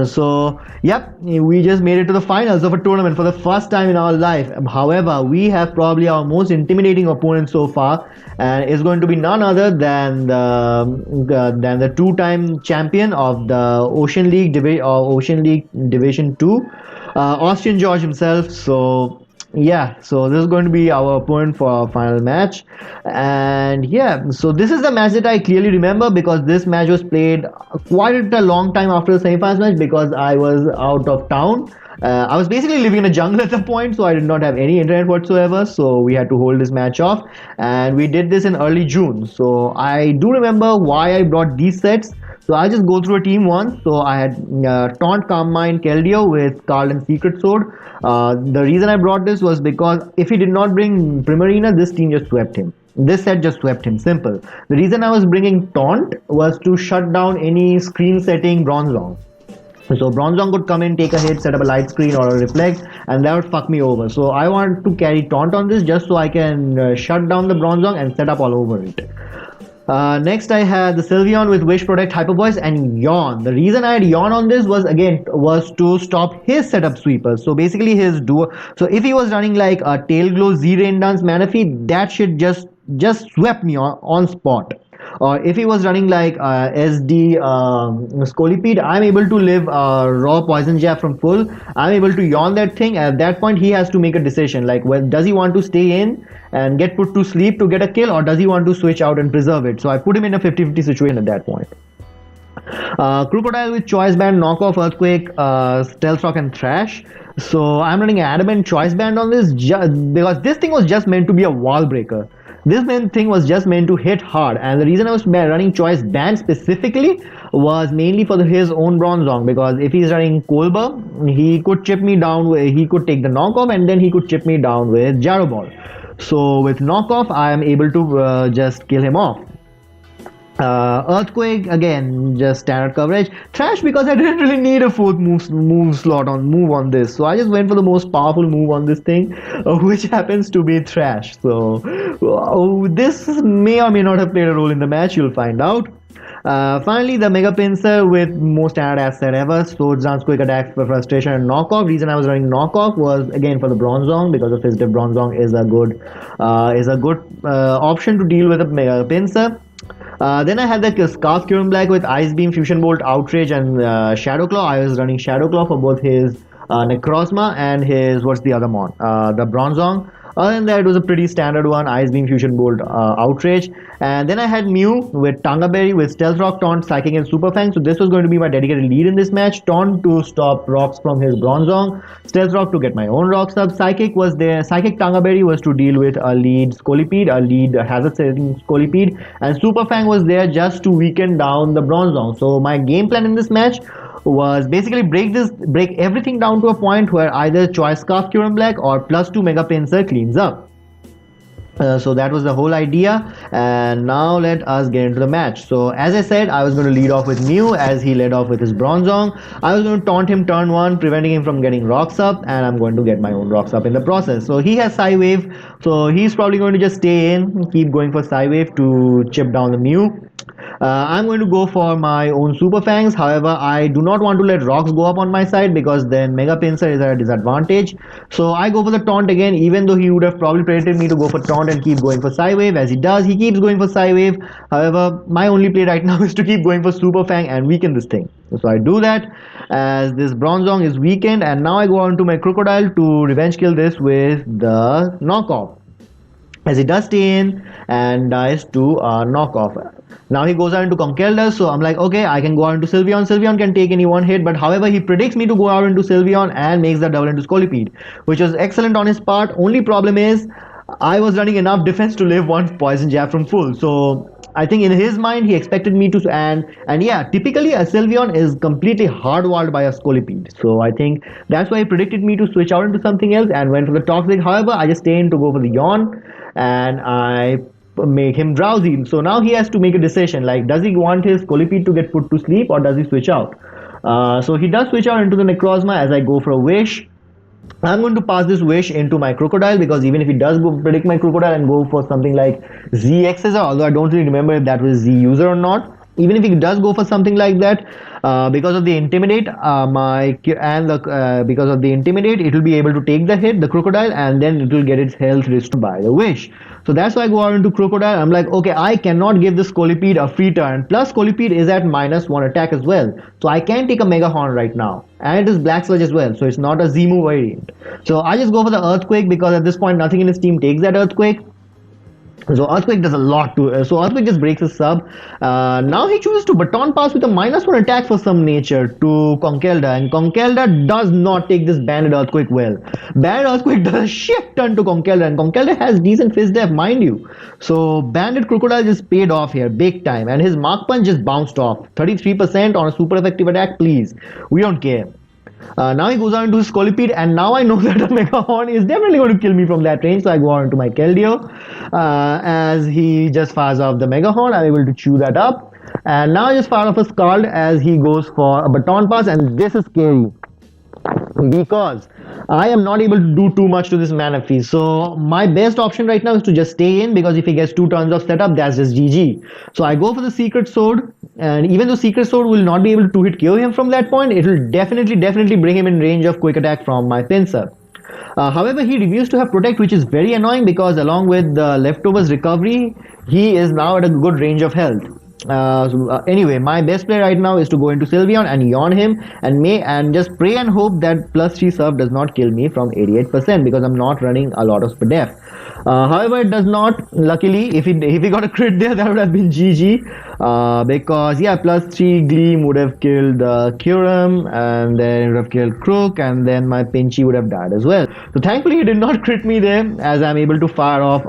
So, yep, we just made it to the finals of a tournament for the first time in our life. However, we have probably our most intimidating opponent so far, and it's going to be none other than the two-time champion of the Ocean League Division Two, Austrian George himself. So, yeah, so this is going to be our opponent for our final match. And yeah, so this is the match that I clearly remember because this match was played quite a long time after the semifinals match because I was out of town. I was basically living in a jungle at the point, so I did not have any internet whatsoever. So we had to hold this match off, and we did this in early June. So I do remember why I brought these sets. So I'll just go through a team once. So I had Taunt, Calm Mind, Keldeo with Carl and Secret Sword. The reason I brought this was because if he did not bring Primarina, this team just swept him. This set just swept him. Simple. The reason I was bringing Taunt was to shut down any screen setting Bronzong. So Bronzong could come in, take a hit, set up a light screen or a reflect, and that would fuck me over. So I want to carry Taunt on this just so I can shut down the Bronzong and set up all over it. Next, I had the Sylveon with Wish, Protect, Hyper Voice, and Yawn. The reason I had Yawn on this was to stop his setup sweepers. So basically, his duo. So if he was running like a Tail Glow, Z Rain Dance, Manaphy, that shit just swept me on spot. Or if he was running like SD Scolipede, I'm able to live raw Poison Jab from full. I'm able to yawn that thing. At that point, he has to make a decision like, well, does he want to stay in and get put to sleep to get a kill, or does he want to switch out and preserve it? So I put him in a 50-50 situation at that point. Crocodile with Choice Band, Knockoff, Earthquake, Stealth Rock, and Thrash. So I'm running Adamant Choice Band on this because this thing was just meant to be a wall breaker. This main thing was just meant to hit hard, and the reason I was running Choice Band specifically was mainly for his own Bronzong, because if he's running Colbur, he could chip me down he could take the knockoff and then he could chip me down with Gyro Ball. So with knockoff, I am able to just kill him off. Earthquake, again, just standard coverage. Thrash, because I didn't really need a fourth move on this, so I just went for the most powerful move on this thing, which happens to be Thrash. So this may or may not have played a role in the match. You'll find out. Finally, the Mega Pinsir with most standard asset ever. Swords, Dance, Quick Attack for Frustration, and Knockoff. Reason I was running Knockoff was again for the Bronzong, because of his Bronzong is a good option to deal with a Mega Pinsir. Then I had the Scarf Current Black with Ice Beam, Fusion Bolt, Outrage, and Shadow Claw. I was running Shadow Claw for both his Necrozma and his, what's the other mon? The Bronzong. Other than that, it was a pretty standard one: Ice Beam, Fusion Bolt, Outrage. And then I had Mew with Tanga Berry with Stealth Rock, Taunt, Psychic, and Super Fang. So this was going to be my dedicated lead in this match. Taunt to stop rocks from his Bronzong, Stealth Rock to get my own rocks up. Psychic was there. Psychic Tanga Berry was to deal with a lead Scolipede, a lead Hazard Setting Scolipede, and Super Fang was there just to weaken down the Bronzong. So my game plan in this match was basically break everything down to a point where either Choice Scarf Current Black or +2 Mega Pinsir cleans up. So that was the whole idea, and now let us get into the match. So as I said, I was going to lead off with Mew as he led off with his Bronzong. I was going to taunt him turn 1, preventing him from getting rocks up, and I'm going to get my own rocks up in the process. So he has Psy Wave, so he's probably going to just stay in, keep going for Psy Wave to chip down the Mew. I'm going to go for my own Super Fangs. However, I do not want to let rocks go up on my side because then Mega Pinsir is at a disadvantage. So I go for the taunt again, even though he would have probably predicted me to go for taunt and keep going for Psy Wave. As he does, he keeps going for Psy Wave. However, my only play right now is to keep going for Super Fang and weaken this thing. So I do that as this Bronzong is weakened, and now I go on to my Crocodile to revenge kill this with the knockoff, as he does stay in and dies to knockoff. Now he goes out into Conkeldurr, so I'm like, okay, I can go out into Sylveon. Sylveon can take any one hit, but however, he predicts me to go out into Sylveon and makes that double into Scolipede, which was excellent on his part. Only problem is, I was running enough defense to live one poison jab from full. So I think in his mind he expected me to, and yeah, typically a Sylveon is completely hardwired by a Scolipede. So I think that's why he predicted me to switch out into something else and went for the toxic. However, I just stayed in to go for the yawn, and I make him drowsy. So now he has to make a decision, like does he want his Scolipede to get put to sleep or does he switch out? So he does switch out into the Necrozma as I go for a wish. I'm going to pass this wish into my crocodile, because even if he does go predict my crocodile and go for something like ZXs, although I don't really remember if that was Z user or not, even if he does go for something like that, because of the intimidate, because of the intimidate, it will be able to take the hit, the crocodile, and then it will get its health restored by the wish. So that's why I go out into crocodile. I'm like, okay, I cannot give this Scolipede a free turn. Plus, Scolipede is at -1 attack as well, so I can take a Mega Horn right now, and it is Black Sludge as well, so it's not a Z move variant. So I just go for the Earthquake because at this point nothing in his team takes that Earthquake. So Earthquake does a lot to so Earthquake just breaks his sub. Now he chooses to Baton Pass with a -1 attack for some nature to Conkeldurr, and Conkeldurr does not take this Banded Earthquake well. Banded Earthquake does a shit ton to Conkeldurr, and Conkeldurr has decent Fizz Def, mind you. So Banded Crocodile just paid off here big time, and his Mark Punch just bounced off. 33% on a super effective attack, please. We don't care. Now he goes on into his Scolipede, and now I know that a Mega Horn is definitely going to kill me from that range, so I go on into my Keldeo. As he just fires off the Mega Horn, I'm able to chew that up. And now I just fire off a Scald as he goes for a Baton Pass, and this is scary because I am not able to do too much to this Manaphy. So my best option right now is to just stay in, because if he gets 2 turns of setup, that's just GG. So I go for the Secret Sword, and even though Secret Sword will not be able to hit KO him from that point, it will definitely bring him in range of quick attack from my Pinsir. However, he reveals to have Protect, which is very annoying because along with the Leftovers recovery, he is now at a good range of health. Anyway, my best play right now is to go into Sylveon and yawn him, and just pray and hope that +3 serve does not kill me from 88%, because I'm not running a lot of Spadef. However, it does not. Luckily, if he got a crit there, that would have been GG. Because yeah, +3 Gleam would have killed Kyurem, and then it would have killed Crook, and then my Pinchy would have died as well. So thankfully, he did not crit me there, as I'm able to fire off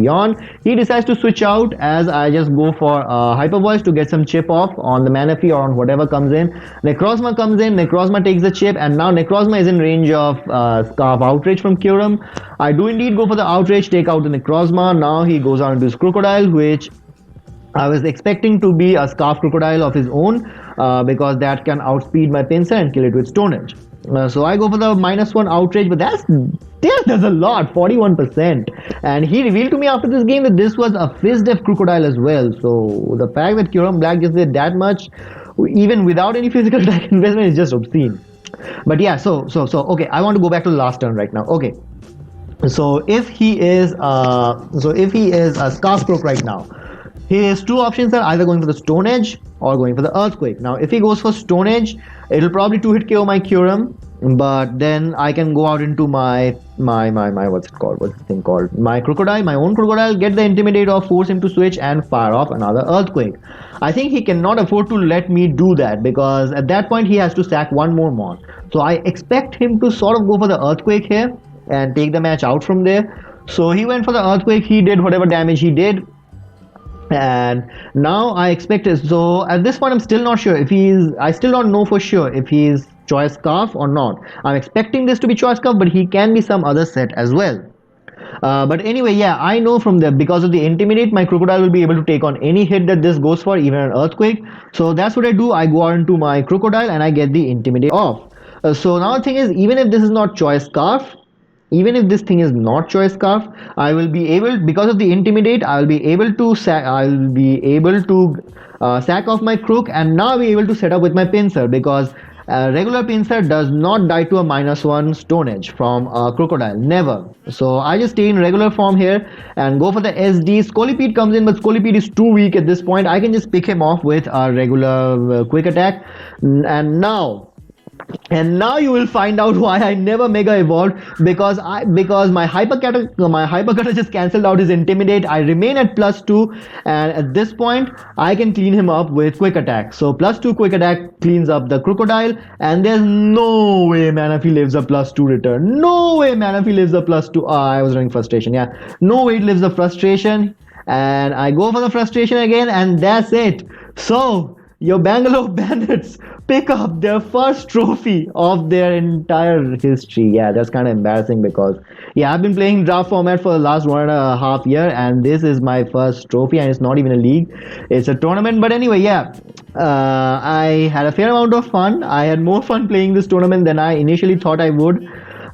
Yawn. He decides to switch out as I just go for Hyper Voice to get some chip off on the Manaphy or on whatever comes in. Necrozma comes in, Necrozma takes the chip, and now Necrozma is in range of Scarf Outrage from Kyurem. I do indeed go for the Outrage, take out the Necrozma. Now he goes on to his Crocodile, which I was expecting to be a Scarf Crocodile of his own, because that can outspeed my Pinsir and kill it with Stone Edge. So I go for the -1 Outrage, but that does a lot, 41%. And he revealed to me after this game that this was a Fizz Def Crocodile as well. So the fact that Kyurem Black just did that much, even without any physical attack investment, is just obscene. But yeah, so okay, I want to go back to the last turn right now. Okay. So if he is a Scarf Croak right now, his 2 options are either going for the Stone Edge or going for the Earthquake. Now, if he goes for Stone Edge, it'll probably 2-hit KO my Kyurem, but then I can go out into my what's it called? What's this thing called? My Crocodile, my own Crocodile, get the Intimidate off, force him to switch, and fire off another Earthquake. I think he cannot afford to let me do that, because at that point he has to sack 1 more Mon. So I expect him to sort of go for the Earthquake here and take the match out from there. So he went for the Earthquake, he did whatever damage he did. And now I expect it. So at this point, I'm still not sure if I still don't know for sure if he's Choice Scarf or not. I'm expecting this to be Choice Scarf, but he can be some other set as well. But anyway, yeah, I know from because of the Intimidate, my Crocodile will be able to take on any hit that this goes for, even an Earthquake. So that's what I do. I go on to my Crocodile and I get the Intimidate off. So now the thing is, even if this is not Choice Scarf, even if this thing is not Choice Scarf, I will be able, because of the Intimidate, I will be able to sack off my Crook, and now I'll be able to set up with my Pinsir, because regular Pinsir does not die to a -1 Stone Edge from Crocodile, never. So I just stay in regular form here and go for the SD. Scolipede comes in, but Scolipede is too weak at this point. I can just pick him off with a regular quick attack, and now And now you will find out why I never mega evolved, because my hypercutter just cancelled out his intimidate. I remain at +2, and at this point I can clean him up with quick attack. So +2 quick attack cleans up the crocodile, and there's no way Manaphy lives a +2 return. No way Manaphy lives a +2. I was running frustration. Yeah, no way it lives the frustration, and I go for the frustration again, and that's it. So your Bangalore Bandits pick up their first trophy of their entire history. Yeah, that's kind of embarrassing because, yeah, I've been playing draft format for the last 1.5 year, and this is my first trophy, and it's not even a league, it's a tournament. But anyway, yeah, I had a fair amount of fun. I had more fun playing this tournament than I initially thought I would.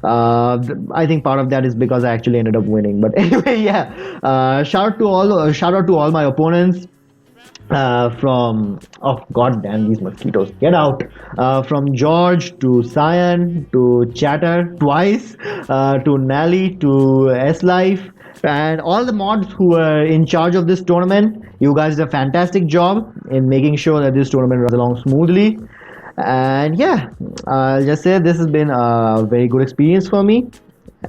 I think part of that is because I actually ended up winning. But anyway, yeah. Shout out to all my opponents, from, oh god damn, these mosquitoes, get out, from George to Cyan to Chatter twice, to Nally to S Life, and all the mods who were in charge of this tournament. You guys did a fantastic job in making sure that this tournament runs along smoothly. And yeah, I'll just say this has been a very good experience for me.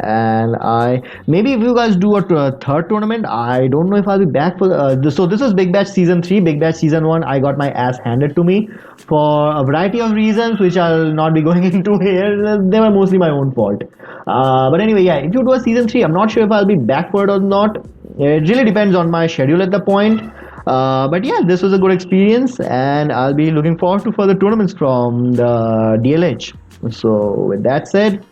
And I, maybe if you guys do a third tournament, I don't know if I'll be back for so this was Big Bash season 3. Big Bash season 1, I got my ass handed to me for a variety of reasons which I'll not be going into here. They were mostly my own fault. But anyway, yeah, if you do a season 3, I'm not sure if I'll be back for it or not. It really depends on my schedule at the point. But yeah, this was a good experience, and I'll be looking forward to further tournaments from the DLH. So with that said,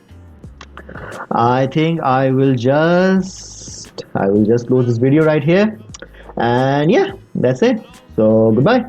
I think I will just close this video right here, and yeah, that's it. So goodbye.